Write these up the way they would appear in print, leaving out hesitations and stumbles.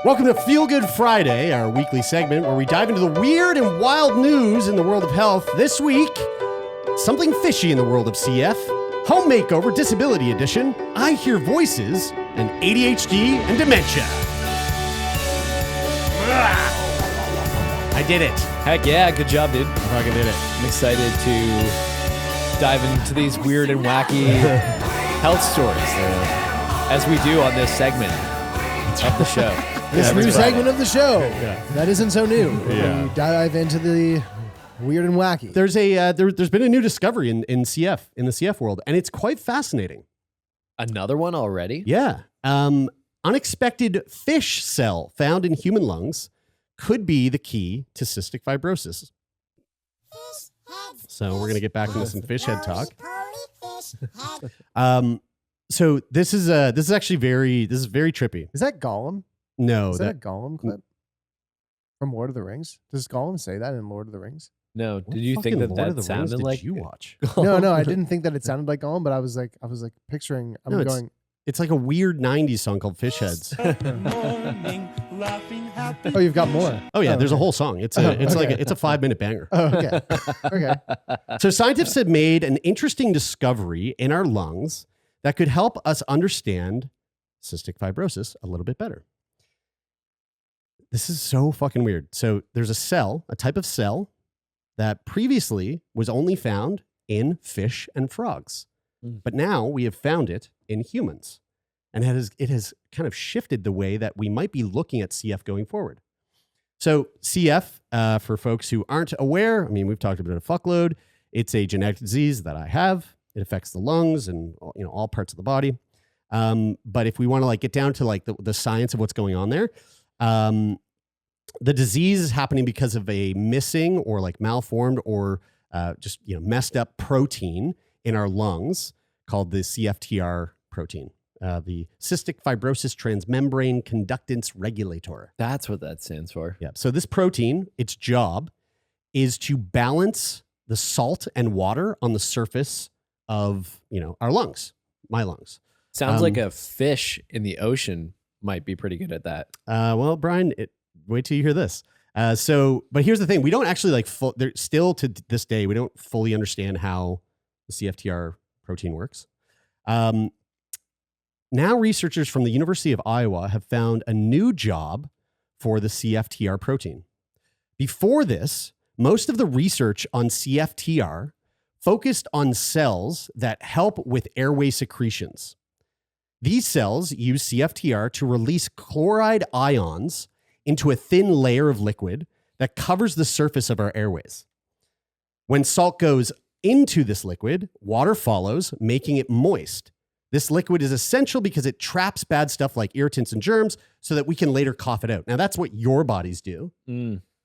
Welcome to Feel Good Friday, our weekly segment where we dive into the weird and wild news in the world of health. This week, something fishy in the world of CF, home makeover disability edition, I hear voices, and ADHD and dementia. I did it. Heck yeah, good job, dude. I fucking did it. I'm excited to dive into these weird and wacky health stories as we do on this segment of the show. This new segment of the show. Yeah. That isn't so new. Yeah. We dive into the weird and wacky. There's been a new discovery in the CF world, and it's quite fascinating. Another one already? Yeah. Unexpected fish cell found in human lungs could be the key to cystic fibrosis. So we're going to get back into some fish head talk. So this is actually very trippy. Is that Gollum? No, Is that a Gollum clip from Lord of the Rings? Does Gollum say that in Lord of the Rings? No. What Did you think fucking Lord of that the Rings sounded did like you watch? No, I didn't think that it sounded like Gollum, but I was like picturing. It's like a weird '90s song called Fish Heads. Oh, you've got more. Oh yeah, there's a okay. whole song. It's a 5-minute banger. Oh, okay. Okay. So scientists have made an interesting discovery in our lungs that could help us understand cystic fibrosis a little bit better. This is so fucking weird. So there's a type of cell that previously was only found in fish and frogs. But now we have found it in humans. And it has kind of shifted the way that we might be looking at CF going forward. So CF, for folks who aren't aware, I mean, we've talked about it a fuckload. It's a genetic disease that I have. It affects the lungs and all parts of the body. But if we want to get down to the science of what's going on there, the disease is happening because of a missing or malformed or just messed up protein in our lungs called the CFTR protein, the Cystic Fibrosis Transmembrane Conductance Regulator. That's what that stands for. Yeah. So this protein, its job is to balance the salt and water on the surface of our lungs, my lungs. Sounds like a fish in the ocean might be pretty good at that. Well, Brian, wait till you hear this. But here's the thing: we don't actually still to this day we don't fully understand how the CFTR protein works. Now, researchers from the University of Iowa have found a new job for the CFTR protein. Before this, most of the research on CFTR focused on cells that help with airway secretions. These cells use CFTR to release chloride ions into a thin layer of liquid that covers the surface of our airways. When salt goes into this liquid, water follows, making it moist. This liquid is essential because it traps bad stuff like irritants and germs so that we can later cough it out. Now, that's what your bodies do.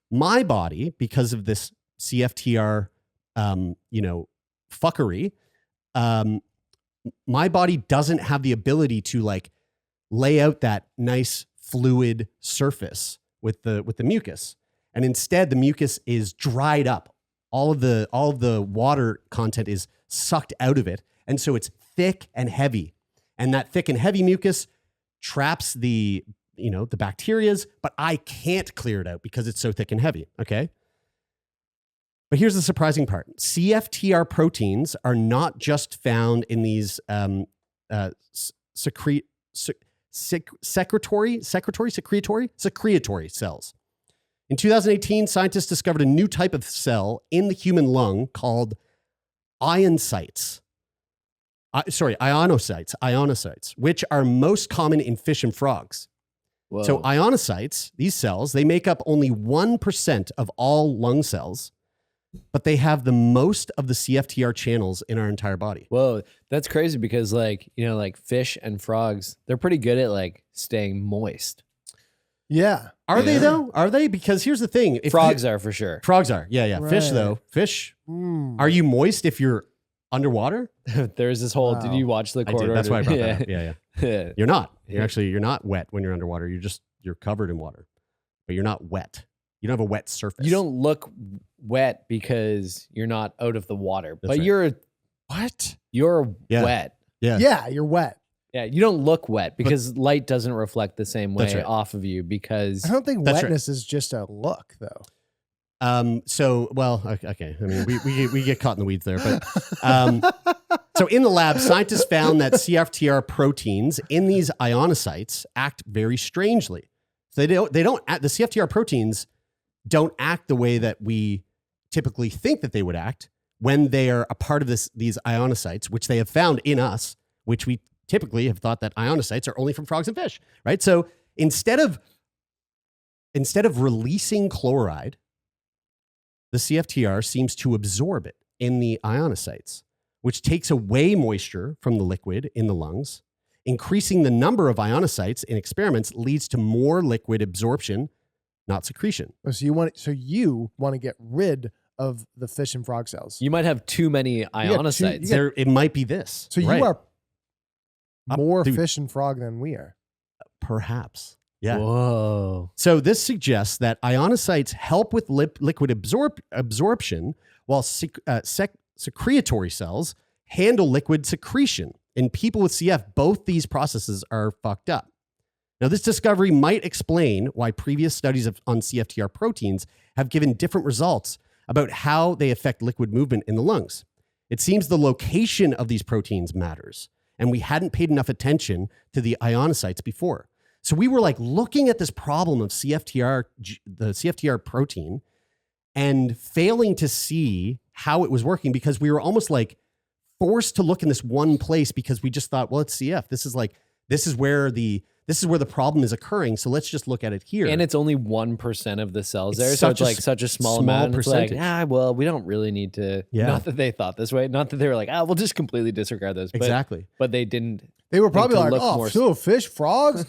My body, because of this CFTR, fuckery, my body doesn't have the ability to lay out that nice fluid surface with the mucus. And instead the mucus is dried up. All of the water content is sucked out of it. And so it's thick and heavy. And that thick and heavy mucus traps the bacterias, but I can't clear it out because it's so thick and heavy. Okay. But here's the surprising part. CFTR proteins are not just found in these secretory cells. In 2018, scientists discovered a new type of cell in the human lung called ionocytes, which are most common in fish and frogs. Whoa. So ionocytes, these cells, they make up only 1% of all lung cells, but they have the most of the CFTR channels in our entire body. Whoa, that's crazy because fish and frogs, they're pretty good at staying moist. Yeah. Are they though? Are they? Because here's the thing. Frogs are for sure. Frogs are. Yeah. Right. Fish though. Fish. Are you moist if you're underwater? There's this whole, did you watch the I corridor? did. That's why I brought that up. Yeah. You're not. Yeah. You're not wet when you're underwater. You're covered in water, but you're not wet. You don't have a wet surface. You don't look wet because you're not out of the water, That's but right. you're What? You're Yeah. wet. Yeah. Yeah, you're wet. Yeah, you don't look wet because light doesn't reflect the same That's way right. off of you because I don't think That's wetness is just a look, though. Okay. I mean, we get caught in the weeds there, but so in the lab, scientists found that CFTR proteins in these ionocytes act very strangely. So they don't act, the CFTR proteins don't act the way that we typically think that they would act when they are a part of these ionocytes, which they have found in us, which we typically have thought that ionocytes are only from frogs and fish, right? So instead of releasing chloride, the CFTR seems to absorb it in the ionocytes, which takes away moisture from the liquid in the lungs. Increasing the number of ionocytes in experiments leads to more liquid absorption, not secretion. So you want to get rid of the fish and frog cells. you might have too many ionocytes. It might be this. So right. you are more dude. fish and frog than we are. Perhaps. Yeah. Whoa. So this suggests that ionocytes help with liquid absorption while secretory cells handle liquid secretion. In people with CF, both these processes are fucked up. Now, this discovery might explain why previous studies on CFTR proteins have given different results about how they affect liquid movement in the lungs. It seems the location of these proteins matters, and we hadn't paid enough attention to the ionocytes before. So we were like looking at this problem of the CFTR protein and failing to see how it was working because we were almost like forced to look in this one place because we just thought, well, it's CF. This is where the problem is occurring. So let's just look at it here. And it's only 1% of the cells there. It's so such it's a like such a small small amount. It's like, percentage. well, we don't really need to. Yeah. Not that they thought this way. Not that they were like, we'll just completely disregard this. Exactly. But they didn't. They were probably to like, look oh, more- so fish, frogs?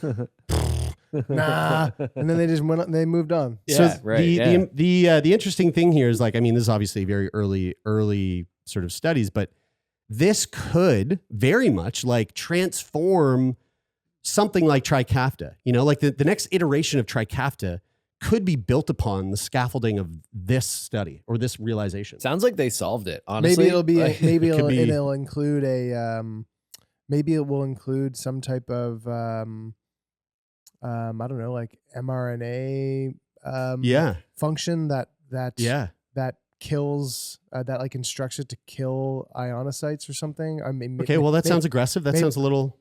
Nah. And then they just went. They moved on. Yeah, right. The interesting thing here is like, I mean, this is obviously very early sort of studies, but this could very much like transform something like Trikafta. You know, like the next iteration of Trikafta could be built upon the scaffolding of this study or this realization. Sounds like they solved it. Honestly, Maybe it'll be. Like, Maybe it could be- it'll include a. Maybe it will include some type of. I don't know, like mRNA. Function that kills that like instructs it to kill ionocytes or something. I mean, Okay. Well, that sounds aggressive. That sounds a little.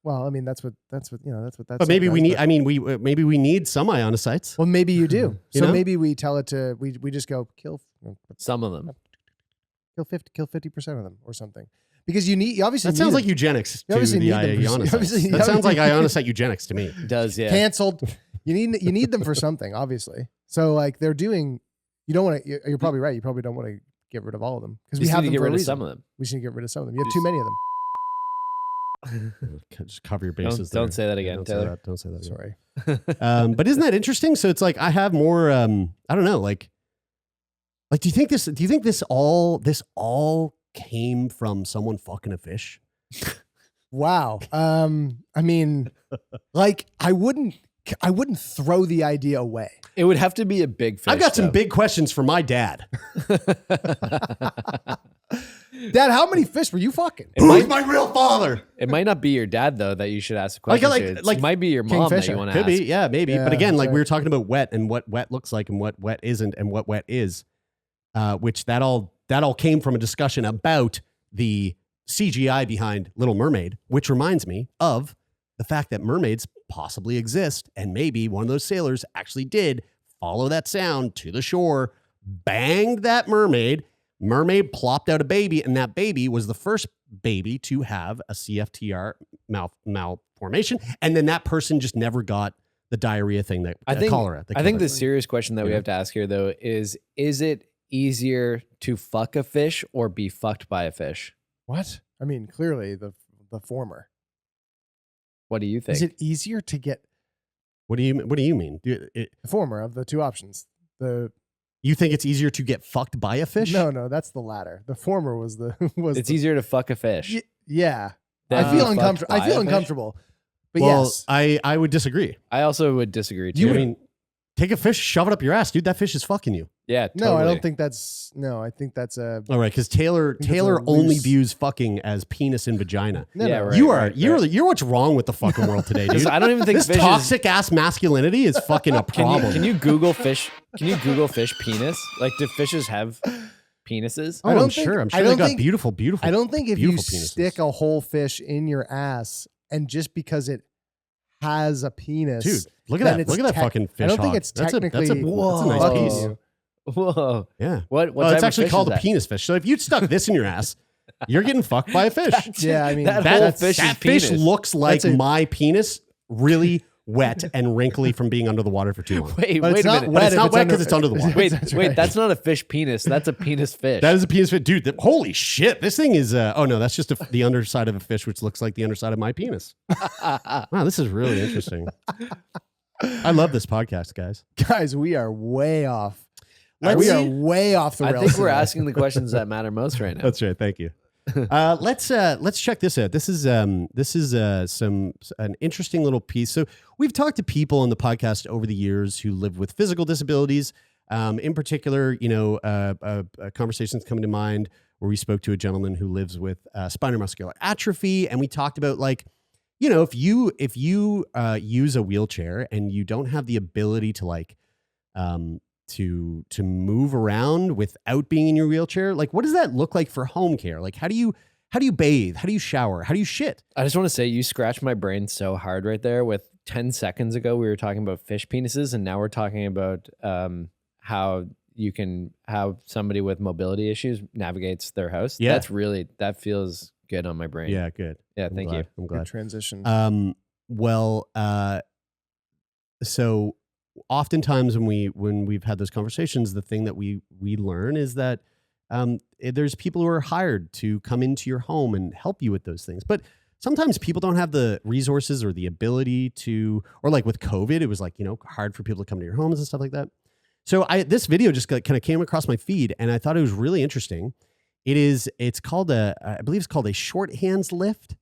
Well, I mean, that's what that's. But maybe we need. I mean, maybe we need some ionocytes. Well, maybe you do. You So know? maybe we tell it to. We just go kill some of them. kill 50% of them or something. Because you obviously That sounds need like eugenics to obviously the need them for- ionocytes. obviously- That sounds like ionocyte eugenics to me. It does, yeah. canceled. You need them for something, obviously. So like they're doing. You don't want to. You're probably right. You probably don't want to get rid of all of them because we Just have need them to get for a rid of reason. some of them. We should get rid of some of them. You have too many of them. Just cover your bases. Don't there. say that again, Don't say Taylor. that. Don't say that. Again. Sorry. But isn't that interesting? So it's like I have more. I don't know. Like, do you think this all came from someone fucking a fish? Wow. I mean, like I wouldn't throw the idea away. It would have to be a big fish. I've got some though. big questions for my dad. Dad, how many fish were you fucking? Who's my real father? It might not be your dad though that you should ask a question. Like it might be your mom that Kingfisher. you want to Could ask. be, yeah, maybe. Yeah, but again, like that's we were talking about wet and what wet looks like and what wet isn't and what wet is, which that all came from a discussion about the CGI behind Little Mermaid, which reminds me of the fact that mermaids possibly exist and maybe one of those sailors actually did follow that sound to the shore, banged that mermaid plopped out a baby, and that baby was the first baby to have a CFTR malformation, and then that person just never got the diarrhea thing that cholera. I think the serious question that we have to ask here though is it easier to fuck a fish or be fucked by a fish? What? I mean, clearly the former. What do you think? Is it easier to get What do you mean? the former of the two options? You think it's easier to get fucked by a fish? No, that's the latter. The former was It's easier to fuck a fish. Yeah. than I feel be fucked uncomfortable. by I feel a fish? uncomfortable. But Well, yes. I would disagree. I also would disagree too. I mean, take a fish, shove it up your ass, dude. That fish is fucking you. Yeah, totally. No, I don't think that's. No, I think that's a. All right, because Taylor only views fucking as penis and vagina. No, Yeah, no. right, You're what's wrong with the fucking world today, dude. I don't even think this fish toxic ass masculinity is fucking a problem. Can you Google fish? Can you Google fish penis? Like, do fishes have penises? Oh, I'm sure they got beautiful. I don't think if you penises. stick a whole fish in your ass and just because it has a penis, dude, look at that! Look at that fucking fish. I don't think hog. it's technically. That's a nice piece. You. Whoa. Yeah. What it's actually called a penis fish. So if you stuck this in your ass, you're getting fucked by a fish. Yeah, I mean that whole fish is fish penis. looks like my penis, really wet and wrinkly from being under the water for too long. Wait a not minute. But it's not wet because it's under the water. Wait, that's not a fish penis. That's a penis fish. That is a penis fish. Dude, holy shit. This thing is, oh no, that's just the underside of a fish, which looks like the underside of my penis. Wow, this is really interesting. I love this podcast, guys. Guys, we are way off. We are way off the rails. I think we're asking the questions that matter most right now. That's right. Thank you. Let's check this out. This is an interesting little piece. So we've talked to people on the podcast over the years who live with physical disabilities. In particular, conversations come to mind where we spoke to a gentleman who lives with spinal muscular atrophy, and we talked about if you use a wheelchair and you don't have the ability to to move around without being in your wheelchair, like what does that look like for home care? Like how do you bathe? How do you shower? How do you shit? I just want to say you scratched my brain so hard right there. With 10 seconds ago, we were talking about fish penises, and now we're talking about how somebody with mobility issues navigates their house. Yeah. That feels good on my brain. Yeah, good. Yeah, thank you. I'm glad. Good transition. So oftentimes when we've had those conversations, the thing that we learn is that there's people who are hired to come into your home and help you with those things. But sometimes people don't have the resources or the ability to, or like with COVID, it was hard for people to come to your homes and stuff like that. So this video just kind of came across my feed, and I thought it was really interesting. It's called I believe it's called a short hands lift.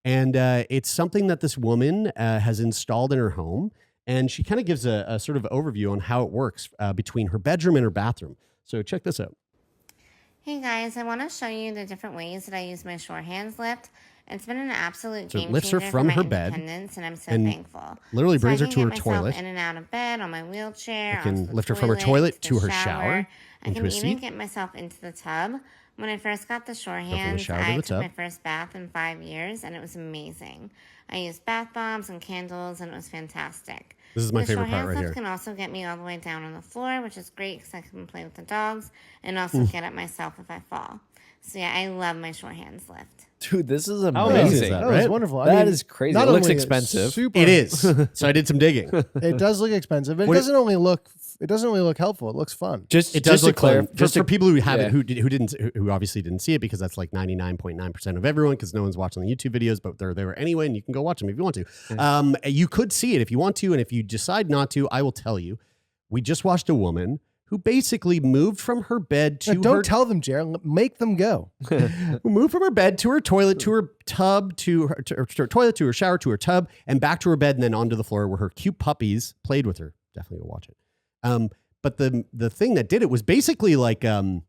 And it's something that this woman has installed in her home. And she kind of gives a sort of overview on how it works between her bedroom and her bathroom. So check this out. Hey guys, I want to show you the different ways that I use my short hands lift. It's been an absolute game lifts her changer from for my her bed independence, and I'm so and thankful. literally brings so her to her I can get toilet. myself in and out of bed on my wheelchair. I can lift her from her toilet to her shower, I into can a even seat. get myself into the tub. When I first got the short from the hands, shower to I the took tub. my first bath in 5 years, and it was amazing. I used bath bombs and candles, and it was fantastic. This is my the favorite short part hands right lift here. can also get me all the way down on the floor, which is great because I can play with the dogs and also get up myself if I fall. So yeah, I love my short hands lift. Dude, this is How amazing is amazing. that, That right? was wonderful. That is crazy. not It looks only is expensive. Super, It is. So I did some digging. It does look expensive, but What it doesn't only look helpful. It looks fun. Just It does to look clear clarify, just for people who haven't, yeah. who obviously didn't see it, because that's like 99.9% of everyone, because no one's watching the YouTube videos, but they're there anyway, and you can go watch them if you want to. Yeah. You could see it if you want to, and if you decide not to, I will tell you. We just watched a woman who basically moved from her bed to Don't tell them, Jared. Make them go. moved from her bed to her toilet, to her tub, to her toilet, to her shower, to her tub, and back to her bed, and then onto the floor where her cute puppies played with her. Definitely go watch it. But the thing that did it was basically like the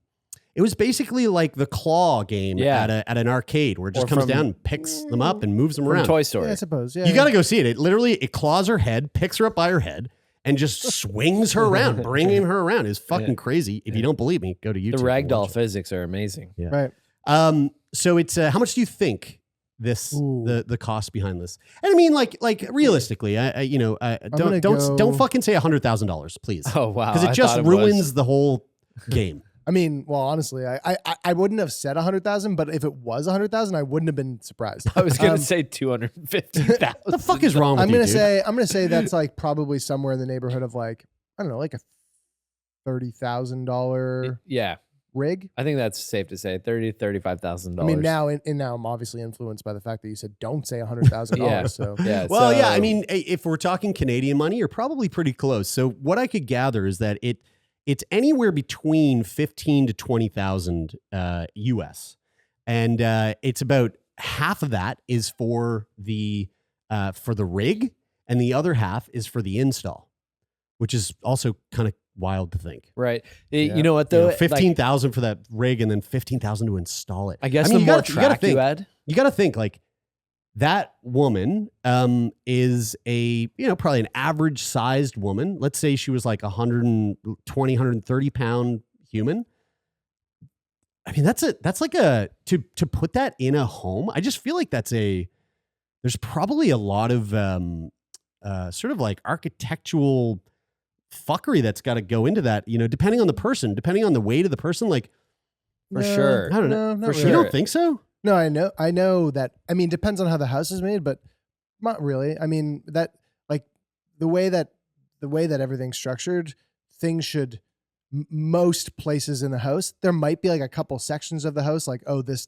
claw game at an arcade, where it just comes down and picks them up and moves them From around. Toy Story. Yeah, I suppose. Yeah, You got to go see it. It literally claws her head, picks her up by her head, and just swings her around, bringing her around. Is fucking crazy. If you don't believe me, go to YouTube. The and ragdoll watch it. physics are amazing. Yeah. Right. So it's how much do you think the cost behind this? And I mean, like realistically, don't fucking say $100,000, please. Oh wow, Because it just ruins the whole game. I mean, well, honestly, I wouldn't have said 100,000, but if it was 100,000, I wouldn't have been surprised. I was gonna say 250,000. What the fuck is wrong with I'm you, gonna dude? I'm gonna say that's like probably somewhere in the neighborhood of like, I don't know, like a $30,000 Yeah, rig. I think that's safe to say $35,000. I mean, now I'm obviously influenced by the fact that you said don't say $100,000. Yeah. So yeah. Well, so- yeah. I mean, if we're talking Canadian money, you're probably pretty close. So what I could gather is that it's anywhere between 15 to 20,000 US, and it's about half of that is for the rig, and the other half is for the install, which is also kind of wild to think. Right. You know what though? 15,000 for that rig and then 15,000 to install it. I guess the more track you add. You got to think like that woman is a, probably an average sized woman. Let's say she was like 120, 130 pound human. I mean, that's like to put that in a home. I just feel like there's probably a lot of sort of like architectural fuckery that's got to go into that, depending on the person, depending on the weight of the person, like for sure. I don't know. For sure. You don't think so? No, I know that. I mean, depends on how the house is made, but not really. I mean, that like the way that everything's structured, things should most places in the house, there might be like a couple sections of the house, like, oh, this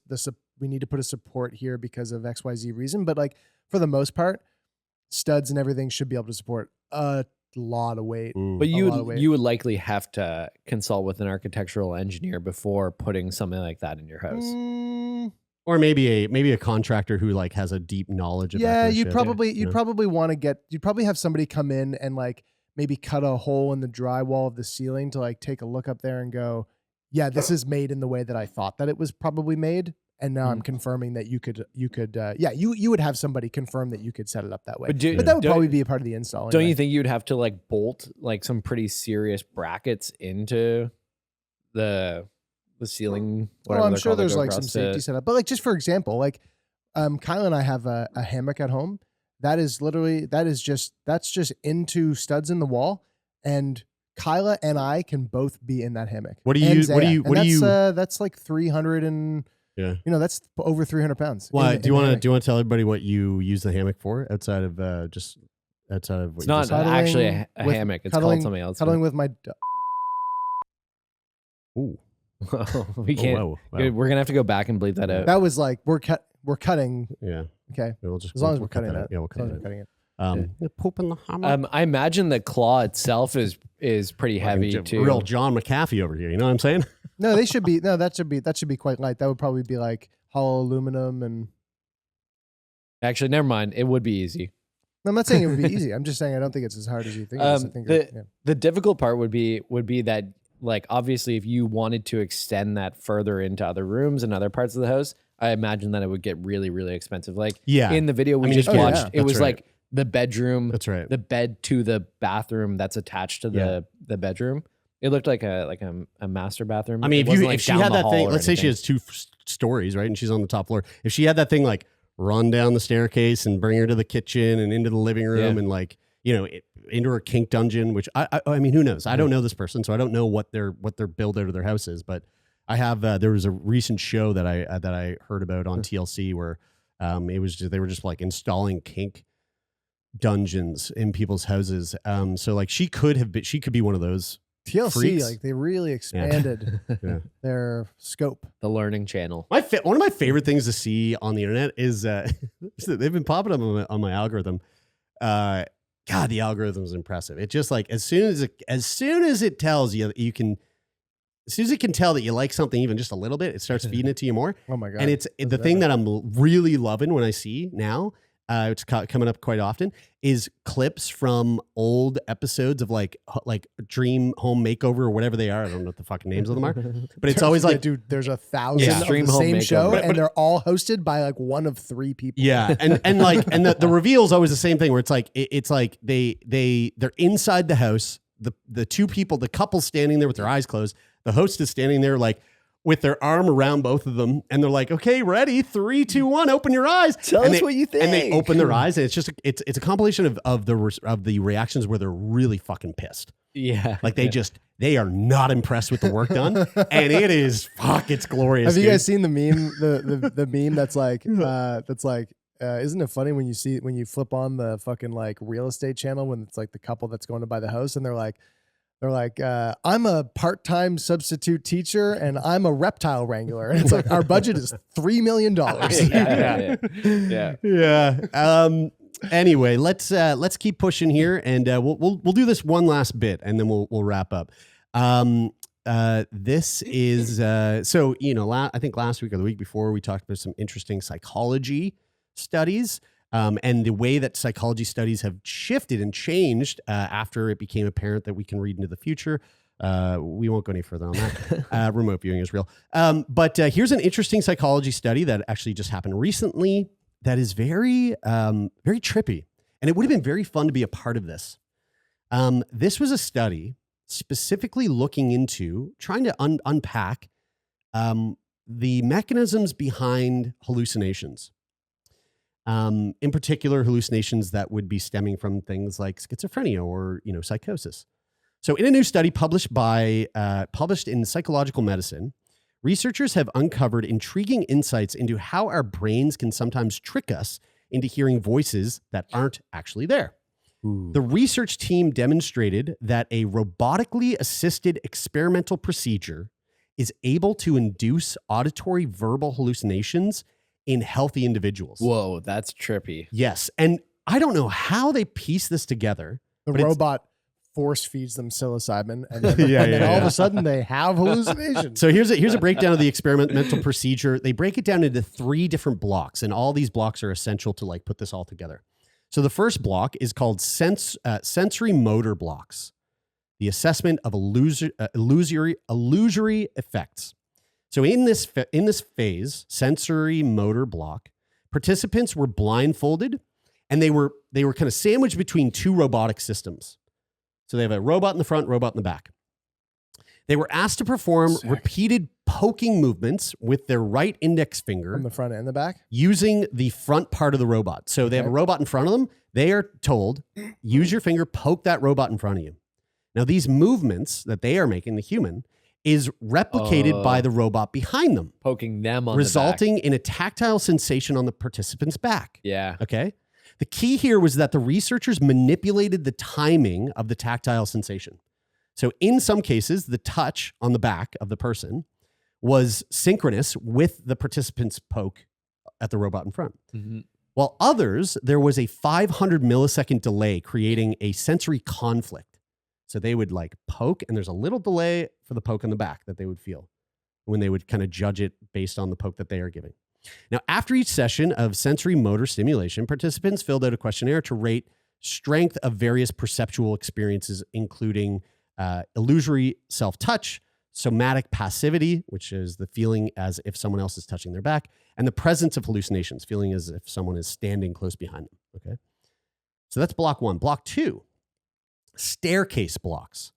we need to put a support here because of XYZ reason. But like for the most part, studs and everything should be able to support a lot of weight. But you would likely have to consult with an architectural engineer before putting something like that in your house. Or maybe a contractor who like has a deep knowledge of that. Yeah, you'd probably want to you'd probably have somebody come in and like maybe cut a hole in the drywall of the ceiling to like take a look up there and go, yeah, this is made in the way that I thought that it was probably made. And now I'm confirming that you would have somebody confirm that you could set it up that way. But that would probably be a part of the install. Don't you think you'd have to like bolt like some pretty serious brackets into the ceiling? Well, I'm sure there's like some safety setup. But like just for example, like Kyle and I have a hammock at home. That's just into studs in the wall, and Kyla and I can both be in that hammock. What do you? That's like 300 and that's over 300 pounds. Why do you want to tell everybody what you use the hammock for outside of what it's not actually a hammock. It's called something else. Cuddling with my. Ooh. We can't. Wow. We're gonna have to go back and bleep that out. That was like we're cutting. Yeah. Okay. As long as we're cutting it. Yeah, we'll cut it. Poop in the hammock. I imagine the claw itself is pretty heavy too. Real John McAfee over here. You know what I'm saying? No, that should be quite light. That would probably be like hollow aluminum and. Actually, never mind. It would be easy. No, I'm not saying it would be easy. I'm just saying I don't think it's as hard as you think. The difficult part would be that like obviously if you wanted to extend that further into other rooms and other parts of the house, I imagine that it would get really, really expensive. Like in the video we just watched, it was like the bedroom. That's right. The bed to the bathroom that's attached to the bedroom. It looked like a master bathroom. I mean, if she had that thing, let's say she has 2 stories, right? And she's on the top floor. If she had that thing like run down the staircase and bring her to the kitchen and into the living room and like, into her kink dungeon, which I mean, who knows? I don't know this person, so I don't know what their build out of their house is. But I have there was a recent show that I heard about on TLC where they were just like installing kink dungeons in people's houses. So like she could be one of those TLC freaks. Like they really expanded their scope. The learning channel. One of my favorite things to see on the internet is they've been popping up on my algorithm. God, the algorithm is impressive. It just like as soon as it tells you as soon as it can tell that you like something even just a little bit, it starts feeding it to you more. Oh my God. And it's the thing that I'm really loving when I see now, it's coming up quite often, is clips from old episodes of like Dream Home Makeover or whatever they are. I don't know what the fucking names of them are, but it's always like, dude, there's 1,000 of the same show, and they're all hosted by like one of 3 people. Yeah, and the reveal is always the same thing where it's like they're inside the house. The 2 people, the couple standing there with their eyes closed. The host is standing there like with their arm around both of them, and they're like, "Okay, ready? 3, 2, 1, open your eyes. Tell us what you think." And they open their eyes, and it's just it's a compilation of the reactions where they're really fucking pissed. Yeah, like they are not impressed with the work done, and it's glorious. Have you guys seen the meme? The meme that's like isn't it funny when you flip on the fucking like real estate channel when it's like the couple that's going to buy the house and they're like, I'm a part-time substitute teacher and I'm a reptile wrangler. And it's like, our budget is $3 million. Yeah. Anyway, let's keep pushing here, and we'll do this one last bit, and then we'll wrap up. This is so I think last week or the week before we talked about some interesting psychology studies And the way that psychology studies have shifted and changed after it became apparent that we can read into the future. We won't go any further on that. Remote viewing is real. But here's an interesting psychology study that actually just happened recently that is very, very trippy. And it would have been very fun to be a part of this. This was a study specifically looking into trying to unpack the mechanisms behind hallucinations. In particular, hallucinations that would be stemming from things like schizophrenia or, psychosis. So in a new study published in Psychological Medicine, researchers have uncovered intriguing insights into how our brains can sometimes trick us into hearing voices that aren't actually there. Ooh. The research team demonstrated that a robotically assisted experimental procedure is able to induce auditory verbal hallucinations in healthy individuals. Whoa, that's trippy. Yes. And I don't know how they piece this together. The but robot force feeds them psilocybin, and then, all of a sudden they have hallucinations. So here's a breakdown of the experimental procedure. They break it down into 3 different blocks, and all these blocks are essential to like put this all together. So the first block is called sensory motor blocks, the assessment of illusory effects. So in this phase, sensory motor block, participants were blindfolded, and they were kind of sandwiched between 2 robotic systems. So they have a robot in the front, robot in the back. They were asked to perform repeated poking movements with their right index finger From the front and the back? using the front part of the robot. So they have a robot in front of them. They are told, use your finger, poke that robot in front of you. Now, these movements that they are making, the human, is replicated by the robot behind them, Poking them on resulting the back. in a tactile sensation on the participant's back. Yeah. Okay. The key here was that the researchers manipulated the timing of the tactile sensation. So in some cases, the touch on the back of the person was synchronous with the participant's poke at the robot in front. Mm-hmm. While others, there was a 500 millisecond delay, creating a sensory conflict. So they would like poke, and there's a little delay for the poke on the back that they would feel when they would kind of judge it based on the poke that they are giving. Now, after each session of sensory motor stimulation, participants filled out a questionnaire to rate strength of various perceptual experiences, including illusory self-touch, somatic passivity, which is the feeling as if someone else is touching their back, and the presence of hallucinations, feeling as if someone is standing close behind them. Okay. So that's block 1. Block 2, staircase blocks.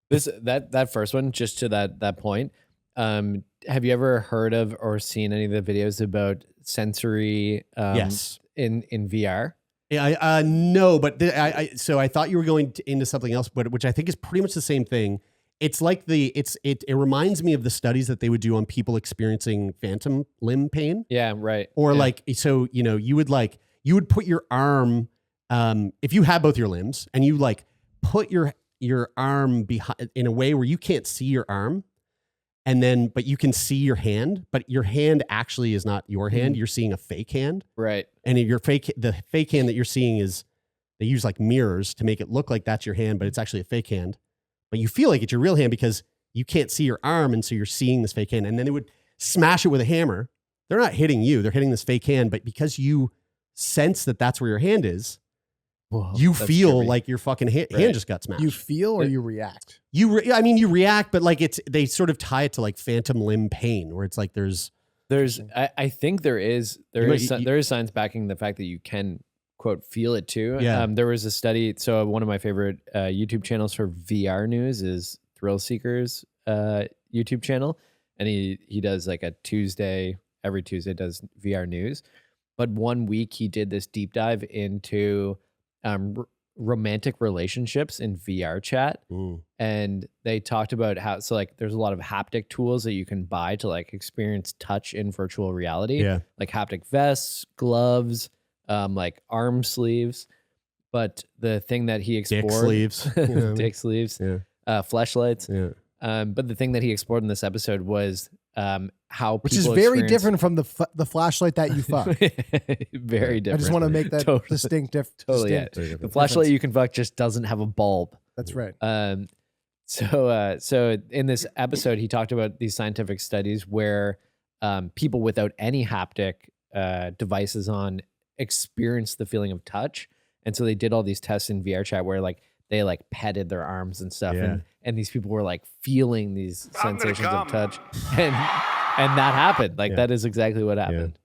That first one, just to that point, have you ever heard of or seen any of the videos about sensory Yes. in VR? Yeah, no, but so I thought you were going into something else, but which I think is pretty much the same thing. It's like it reminds me of the studies that they would do on people experiencing phantom limb pain. Yeah, right. Or yeah. like, so, you would put your arm, if you have both your limbs, and you like put your arm behind in a way where you can't see your arm, but you can see your hand, but your hand actually is not your hand. You're seeing a fake hand. Right. And the fake hand that you're seeing they use like mirrors to make it look like that's your hand, but it's actually a fake hand. But you feel like it's your real hand because you can't see your arm, and so you're seeing this fake hand. And then they would smash it with a hammer. They're not hitting you. They're hitting this fake hand, but because you sense that that's where your hand is, Whoa, you that's feel trippy. like your fucking hand just got smashed. You feel or you react? You react, but like they sort of tie it to like phantom limb pain, where it's like I think there is science backing the fact that you can quote feel it too. Yeah. There was a study. So one of my favorite YouTube channels for VR news is Thrill Seeker's YouTube channel, and he does like a Tuesday, every Tuesday does VR news. But one week he did this deep dive into romantic relationships in VR chat. And they talked about how, so like there's a lot of haptic tools that you can buy to like experience touch in virtual reality. Yeah. Like haptic vests, gloves, like arm sleeves. But the thing that he explored, dick sleeves, dick sleeves, fleshlights. Yeah. But the thing that he explored in this episode was how Which is people very experience- different from the flashlight that you fuck. Very different. I just want to make that Totally. distinct. Totally, yeah. distinct The flashlight difference. you can fuck just doesn't have a bulb. That's right. So in this episode, he talked about these scientific studies where people without any haptic devices on experience the feeling of touch. And so they did all these tests in VR chat where like they like petted their arms and stuff, Yeah. and these people were like feeling these sensations of touch, and that happened. Like that is exactly what happened.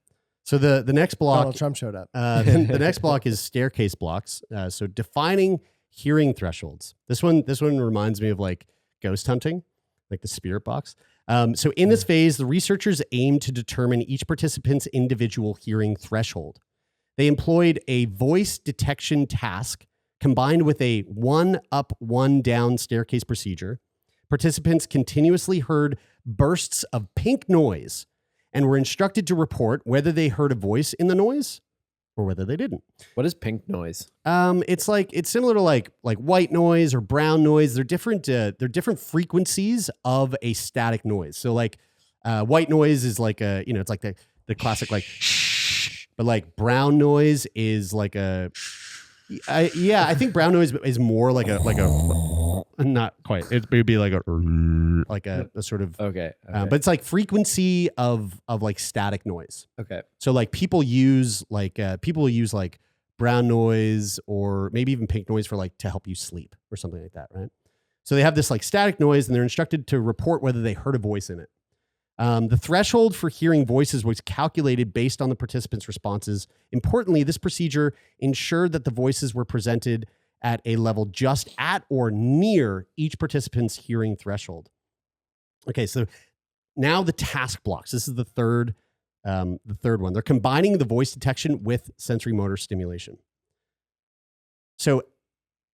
So the next block, Donald Trump showed up. the next block is staircase blocks. So defining hearing thresholds. This one reminds me of like ghost hunting, like the spirit box. So in this phase, the researchers aimed to determine each participant's individual hearing threshold. They employed a voice detection task combined with a 1 up, 1 down staircase procedure. Participants continuously heard bursts of pink noise and were instructed to report whether they heard a voice in the noise or whether they didn't. What is pink noise? It's similar to like white noise or brown noise. They're different. They're different frequencies of a static noise. So like white noise is like it's like the classic like shh, but like brown noise is like a I think brown noise is more like a not quite. It would be like a sort of Okay. but it's like frequency of like static noise. Okay. So like people use like brown noise or maybe even pink noise for like to help you sleep or something like that, right? So they have this like static noise and they're instructed to report whether they heard a voice in it. The threshold for hearing voices was calculated based on the participants' responses. Importantly, this procedure ensured that the voices were presented at a level just at or near each participant's hearing threshold. Okay, so now the task blocks. This is the third one. They're combining the voice detection with sensory motor stimulation. So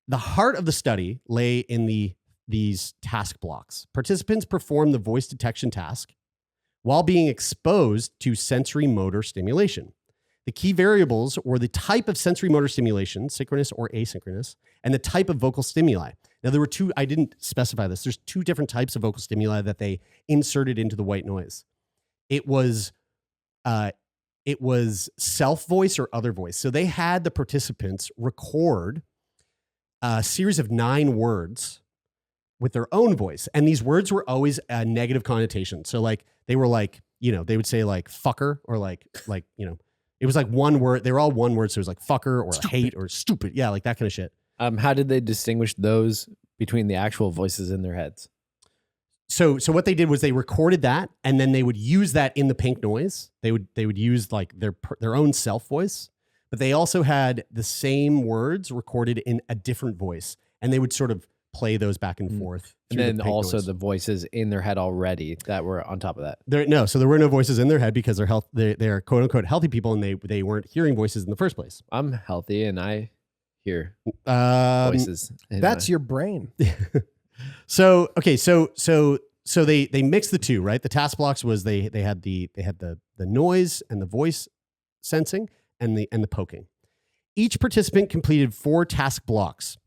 the heart of the study lay in these task blocks. Participants performed the voice detection task while being exposed to sensory motor stimulation. The key variables were the type of sensory motor stimulation, synchronous or asynchronous, and the type of vocal stimuli. Now, there were two, I didn't specify this. There's two different types of vocal stimuli that they inserted into the white noise. It was self voice or other voice. So they had the participants record a series of 9 words with their own voice. And these words were always a negative connotation. So like, they were like, they would say like fucker or like, it was like one word. They were all one word. So it was like fucker or stupid. Hate or stupid. Yeah. Like that kind of shit. How did they distinguish those between the actual voices in their heads? So what they did was they recorded that and then they would use that in the pink noise. They would use like their own self voice, but they also had the same words recorded in a different voice and they would sort of play those back and forth. And then also the voices in their head already that were on top of that. So there were no voices in their head because they're quote unquote healthy people and they weren't hearing voices in the first place. I'm healthy and I hear voices. That's your brain. So okay, so they mixed the two, right? The task blocks was they had the noise and the voice sensing and the poking. Each participant completed 4 task blocks,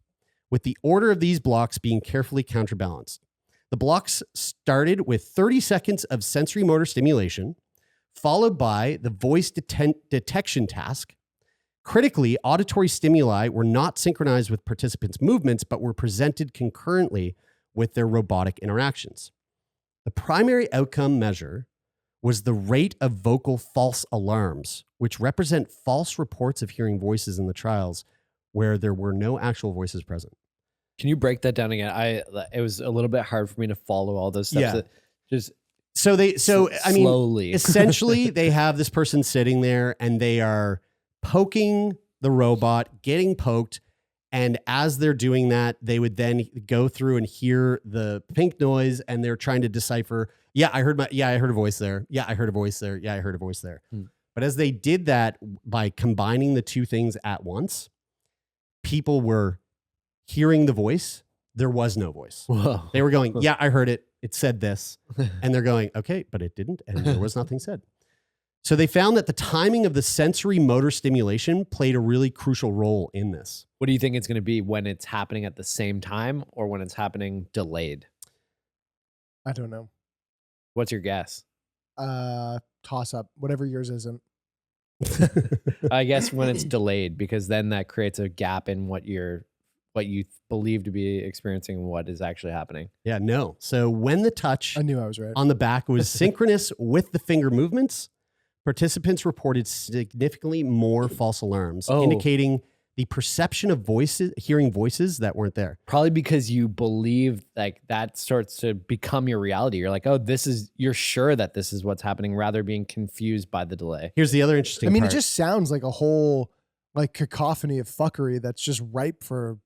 with the order of these blocks being carefully counterbalanced. The blocks started with 30 seconds of sensory motor stimulation, followed by the voice detection task. Critically, auditory stimuli were not synchronized with participants' movements, but were presented concurrently with their robotic interactions. The primary outcome measure was the rate of vocal false alarms, which represent false reports of hearing voices in the trials where there were no actual voices present. Can you break that down again? It was a little bit hard for me to follow all those steps. Yeah. Slowly. Essentially, they have this person sitting there and they are poking the robot, getting poked. And as they're doing that, they would then go through and hear the pink noise and they're trying to decipher, I heard a voice there. Yeah, I heard a voice there. Yeah, I heard a voice there. But as they did that by combining the two things at once, people were hearing the voice. There was no voice. Whoa. They were going, yeah, I heard it. It said this. And they're going, okay, but it didn't. And there was nothing said. So they found that the timing of the sensory motor stimulation played a really crucial role in this. What do you think it's going to be when it's happening at the same time or when it's happening delayed? I don't know. What's your guess? Toss up, whatever yours isn't. I guess when it's delayed, because then that creates a gap in what you believe to be experiencing and what is actually happening. Yeah, no. So when the touch I knew I was right on the back was synchronous with the finger movements, participants reported significantly more false alarms, Oh. indicating the perception of hearing voices that weren't there. Probably because you believe like that starts to become your reality. You're like, oh, you're sure that this is what's happening, rather being confused by the delay. Here's the other interesting part. it just sounds like a whole like cacophony of fuckery that's just ripe for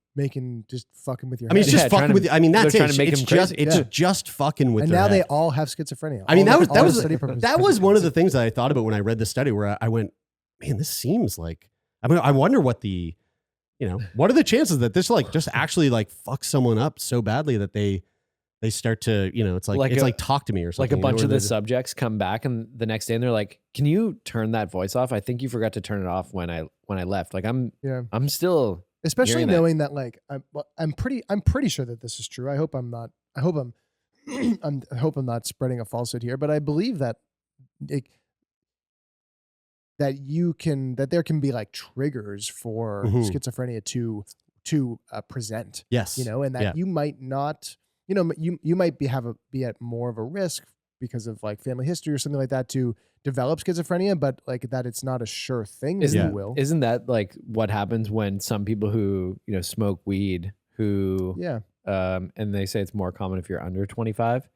just fucking with your I mean, it's head. just fucking with. I mean, that's they're it. trying to make It's them just crazy. it's just fucking with. And their now they head. all have schizophrenia. I mean, All that the was study that was one of the things that I thought about when I read the study, where I went, man, this seems like. I mean, I wonder what what are the chances that this like just actually like fucks someone up so badly that they start to, it's like talk to me or something. Like a bunch of the subjects come back and the next day and they're like, can you turn that voice off? I think you forgot to turn it off when I left. Like I'm still, especially hearing that. knowing that like I'm pretty sure that this is true. I hope I'm not spreading a falsehood here, but I believe that that there can be like triggers for schizophrenia to present. Yes. And that you might not, you might be at more of a risk because of like family history or something like that to develop schizophrenia, but like that it's not a sure thing, if you will. Isn't that like what happens when some people who, smoke weed and they say it's more common if you're under 25,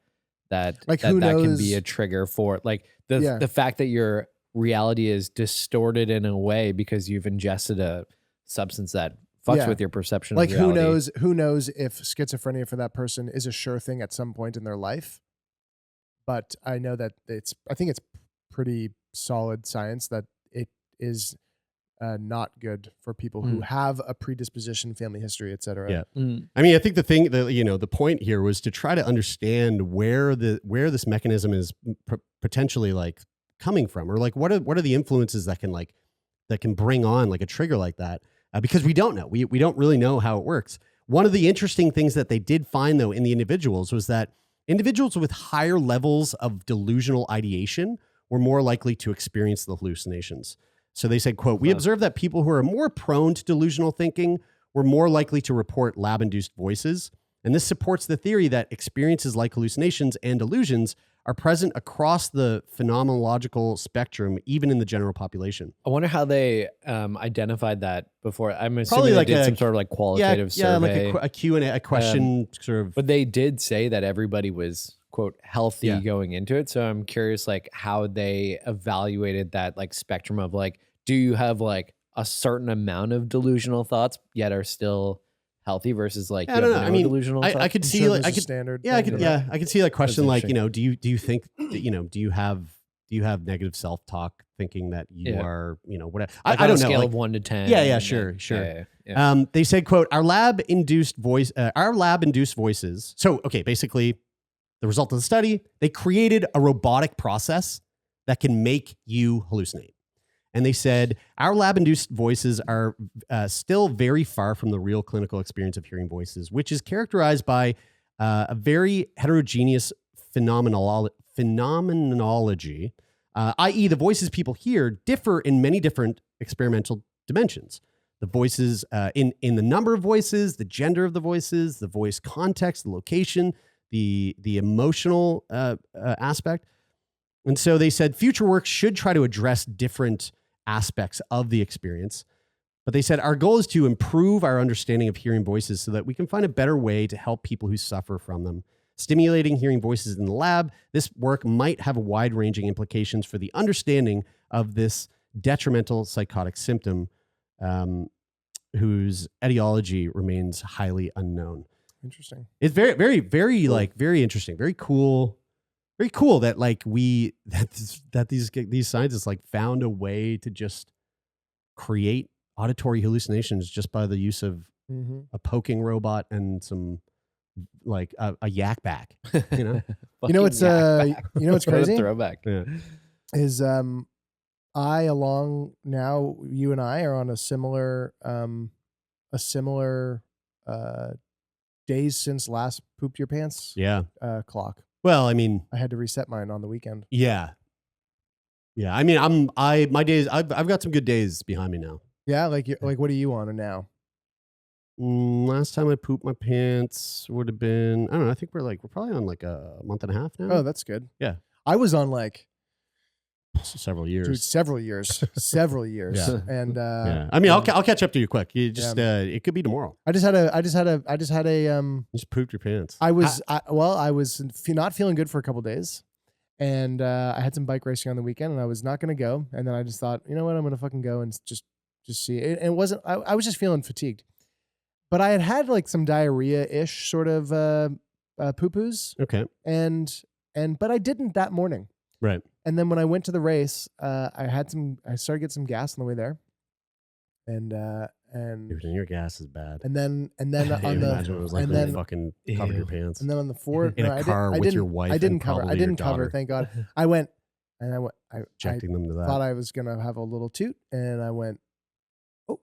that can be a trigger for like the fact that your reality is distorted in a way because you've ingested a substance that fucks with your perception like of reality. Who knows if schizophrenia for that person is a sure thing at some point in their life. But I know that I think it's pretty solid science that it is not good for people who have a predisposition, family history, et cetera. Yeah. I mean, I think the point here was to try to understand where this mechanism is potentially like coming from, or like what are the influences that can bring on like a trigger like that, because we don't know. We don't really know how it works. One of the interesting things that they did find though in the individuals was that individuals with higher levels of delusional ideation were more likely to experience the hallucinations. So they said, quote, "We observed that people who are more prone to delusional thinking were more likely to report lab-induced voices. And this supports the theory that experiences like hallucinations and delusions are present across the phenomenological spectrum, even in the general population." I wonder how they identified that before. I'm assuming Probably they like did some sort of like qualitative survey. like a Q&A, a question sort of. But they did say that everybody was, quote, healthy going into it. So I'm curious like how they evaluated that like spectrum of like, do you have like a certain amount of delusional thoughts yet are still healthy versus like, I don't know. I mean, delusional thoughts? I could see like I could standard. Yeah, I could see that question like, interesting. do you think that, do you have negative self-talk thinking that you are, whatever. Like I don't know. Scale Like, of 1 to 10. yeah, sure. Yeah. They said, quote, our lab-induced voices. So, okay, basically the result of the study, they created a robotic process that can make you hallucinate. And they said, our lab-induced voices are still very far from the real clinical experience of hearing voices, which is characterized by a very heterogeneous phenomenology, i.e. the voices people hear differ in many different experimental dimensions. The voices in the number of voices, the gender of the voices, the voice context, the location, the emotional aspect. And so they said future work should try to address different aspects of the experience. But they said, our goal is to improve our understanding of hearing voices so that we can find a better way to help people who suffer from them. Stimulating hearing voices in the lab, this work might have wide-ranging implications for the understanding of this detrimental psychotic symptom, whose etiology remains highly unknown. Interesting. It's very, very, very cool. Very interesting, very cool. Very cool that like that these scientists like found a way to just create auditory hallucinations just by the use of a poking robot and some like a yak back. You know what's what's crazy? Throwback. Yeah. Is you and I are on a similar days since last pooped your pants clock. Well, I mean, I had to reset mine on the weekend. Yeah. I mean, my days. I've got some good days behind me now. Yeah, like what are you on now? Last time I pooped my pants would have been, I don't know. I think we're probably on like a month and a half now. Oh, that's good. Yeah. I was on like several years. Dude, several years. Yeah. And Yeah. I mean, I'll catch up to you quick. You just it could be tomorrow. I just had a You just pooped your pants. I was not feeling good for a couple days, and I had some bike racing on the weekend, and I was not going to go, and then I just thought, you know what, I'm going to fucking go and just see it. And it wasn't. I was just feeling fatigued, but I had like some diarrhea-ish sort of poo-poos, Okay. but I didn't that morning. Right. And then when I went to the race, I started to get some gas on the way there, and Dude, and your gas is bad. and then I on imagine it was like and when you then- fucking covered your pants. and then on the four In a car with your wife I didn't and cover. I probably your didn't cover. daughter. Thank God. I went and I went. I Injecting them to that. thought I was gonna have a little toot, and I went, oh.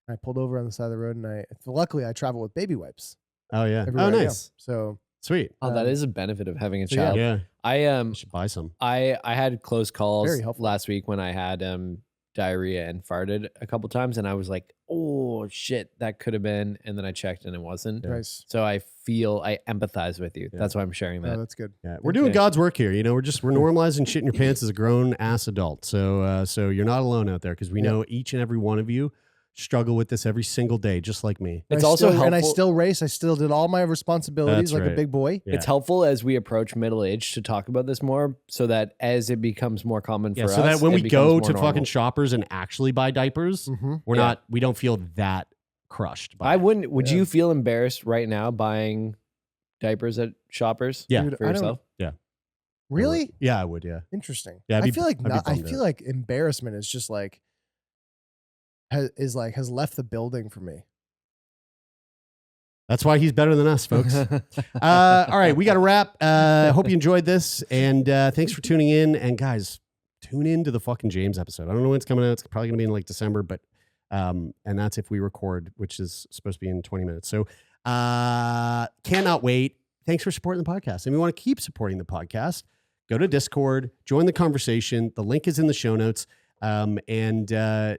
I pulled over on the side of the road, and luckily I travel with baby wipes. Oh yeah. everywhere Oh I go. nice. So Sweet. Oh, that is a benefit of having a so yeah. child. Yeah. I You should buy some. I had close calls Very helpful. last week when I had diarrhea and farted a couple times, and I was like, oh shit, that could have been, and then I checked and it wasn't. nice. So I empathize with you. Yeah. That's why I'm sharing Oh, that. that's good. Yeah, we're doing Okay. God's work here. You know, we're normalizing shit in your pants as a grown ass adult. So you're not alone out there because we Yeah. know each and every one of you struggle with this every single day, just like me. It's I also still, and I helpful- still race. I still did all my responsibilities That's like right. a big boy. Yeah. It's helpful as we approach middle age to talk about this more, so that as it becomes more common for Yeah, us, so that when it we becomes go more to normal. fucking Shoppers and actually buy diapers, Mm-hmm. we don't feel that crushed. By I it. wouldn't. Would Yeah. you feel embarrassed right now buying diapers at Shoppers? Yeah. Dude, for I don't- I yourself. would. Really Yeah, I would. Yeah. interesting. Yeah, I'd I be- feel like I'd be I bummed feel out. like embarrassment is just like has left the building for me. That's why he's better than us, folks. All right, we got to wrap. Hope you enjoyed this, and thanks for tuning in. And guys, tune in to the fucking James episode. I don't know when it's coming out. It's probably gonna be in like December, but and that's if we record, which is supposed to be in 20 minutes. So cannot wait. Thanks for supporting the podcast. And we want to keep supporting the podcast. Go to Discord, join the conversation. The link is in the show notes. And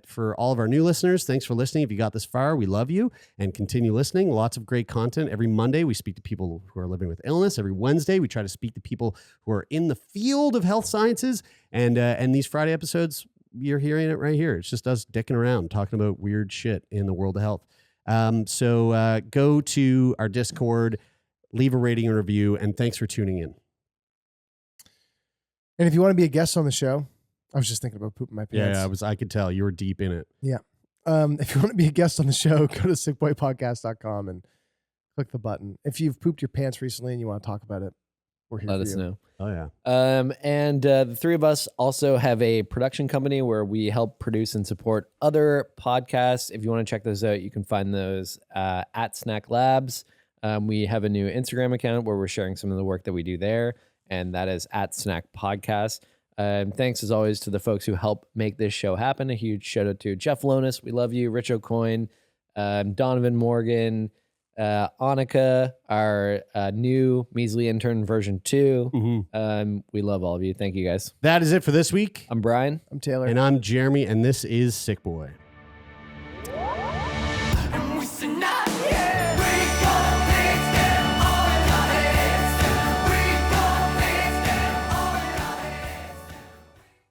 for all of our new listeners, thanks for listening. If you got this far, we love you and continue listening. Lots of great content. Every Monday, we speak to people who are living with illness. Every Wednesday, we try to speak to people who are in the field of health sciences. And these Friday episodes, you're hearing it right here. It's just us dicking around, talking about weird shit in the world of health. So go to our Discord, leave a rating and review, and thanks for tuning in. And if you want to be a guest on the show, I was just thinking about pooping my pants. Yeah, I could tell you were deep in it. If you want to be a guest on the show, go to sickboypodcast.com and click the button. If you've pooped your pants recently and you want to talk about it, we're here Let for us you. know. Oh yeah. And the three of us also have a production company where we help produce and support other podcasts. If you want to check those out, you can find those at Snack Labs. We have a new Instagram account where we're sharing some of the work that we do there, and that is at Snack Podcast. Thanks as always to the folks who help make this show happen. A huge shout out to Jeff Lonis. We love you. Rich O'Coin, Donovan Morgan, Annika, our new measly intern version 2. Mm-hmm. We love all of you. Thank you guys. That is it for this week. I'm Brian. I'm Taylor. And I'm Jeremy, and this is Sick Boy.